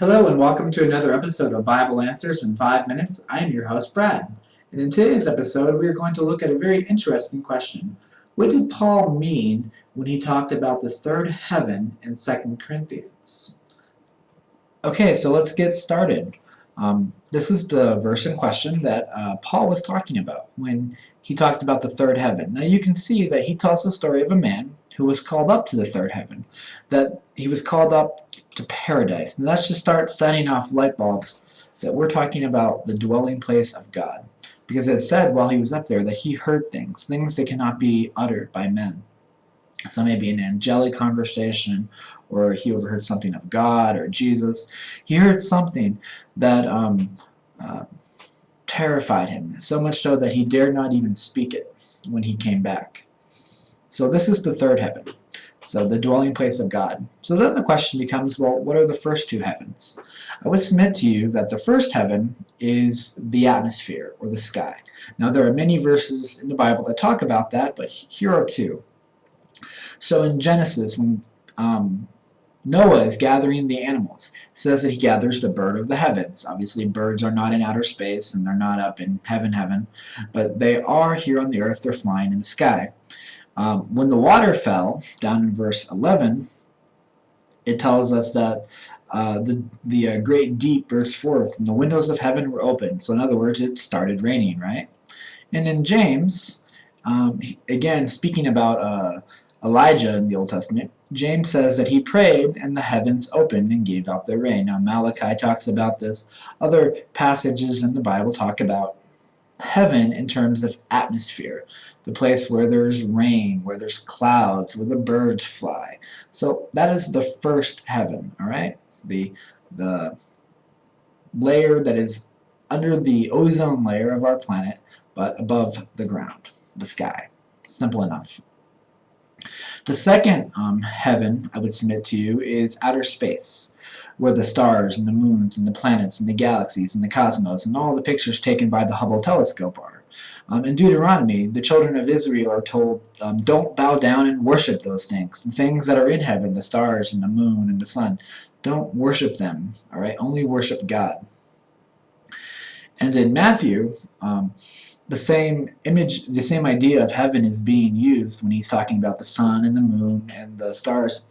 Hello and welcome to another episode of Bible Answers in 5 Minutes. I am your host, Brad. And in today's episode, we are going to look at a very interesting question. What did Paul mean when he talked about the third heaven in 2 Corinthians? Okay, so let's get started. This is the verse in question that Paul was talking about when he talked about the third heaven. Now you can see that he tells the story of a man who was called up to the third heaven, that he was called up to paradise. And let's just start setting off light bulbs that we're talking about the dwelling place of God. Because it said while he was up there that he heard things that cannot be uttered by men. So maybe an angelic conversation, or he overheard something of God or Jesus. He heard something that terrified him, so much so that he dared not even speak it when he came back. So this is the third heaven, so the dwelling place of God. So then the question becomes, well, what are the first two heavens? I would submit to you that the first heaven is the atmosphere, or the sky. Now there are many verses in the Bible that talk about that, but here are two. So in Genesis, when Noah is gathering the animals, it says that he gathers the bird of the heavens. Obviously, birds are not in outer space, and they're not up in heaven, but they are here on the earth. They're flying in the sky. When the water fell, down in verse 11, it tells us that the great deep burst forth, and the windows of heaven were open. So in other words, it started raining, right? And in James, again, speaking about Elijah in the Old Testament, James says that he prayed and the heavens opened and gave out their rain. Now Malachi talks about this. Other passages in the Bible talk about heaven in terms of atmosphere, the place where there's rain, where there's clouds, where the birds fly. So that is the first heaven, all right? The layer that is under the ozone layer of our planet, but above the ground, the sky. Simple enough. The second heaven, I would submit to you, is outer space, where the stars and the moons and the planets and the galaxies and the cosmos and all the pictures taken by the Hubble telescope are. In Deuteronomy, the children of Israel are told, don't bow down and worship those things. The things that are in heaven, the stars and the moon and the sun, don't worship them, all right? Only worship God. And in Matthew, the same image, the same idea of heaven is being used when he's talking about the sun and the moon and the stars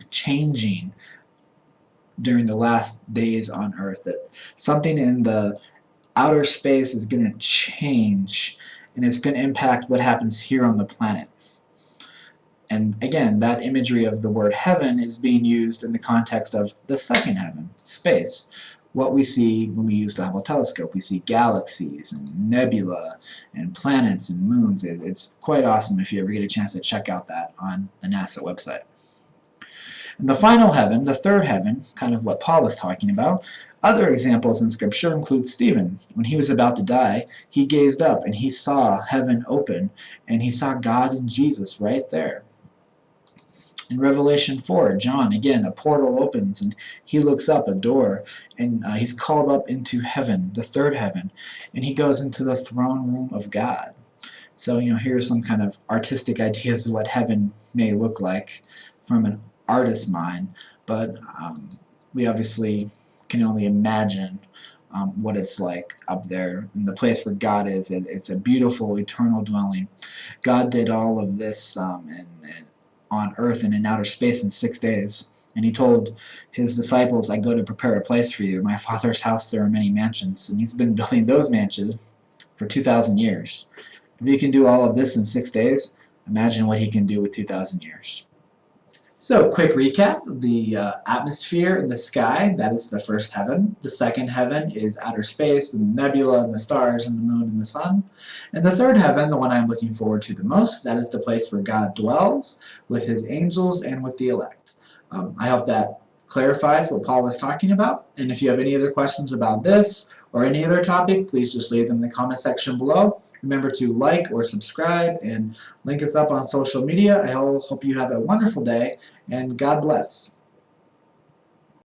changing during the last days on earth, that something in the outer space is going to change and it's going to impact what happens here on the planet. And again, that imagery of the word heaven is being used in the context of the second heaven, space. What we see when we use the Hubble telescope. We see galaxies and nebula and planets and moons. It's quite awesome if you ever get a chance to check out that on the NASA website. And the final heaven, the third heaven, kind of what Paul was talking about, other examples in Scripture include Stephen. When he was about to die, he gazed up and he saw heaven open, and he saw God and Jesus right there. In Revelation 4, John, again, a portal opens and he looks up a door, and he's called up into heaven, the third heaven, and he goes into the throne room of God. So, here's some kind of artistic ideas of what heaven may look like from an artist's mind, but we obviously can only imagine what it's like up there in the place where God is. It's a beautiful, eternal dwelling. God did all of this on earth and in outer space in 6 days. And he told his disciples, I go to prepare a place for you. In my Father's house there are many mansions. And he's been building those mansions for 2,000 years. If he can do all of this in 6 days, imagine what he can do with 2,000 years. So, quick recap. The atmosphere in the sky, that is the first heaven. The second heaven is outer space, and the nebula and the stars and the moon and the sun. And the third heaven, the one I'm looking forward to the most, that is the place where God dwells with his angels and with the elect. I hope that clarifies what Paul was talking about. And if you have any other questions about this or any other topic, please just leave them in the comment section below. Remember to like or subscribe and link us up on social media. I hope you have a wonderful day, and God bless.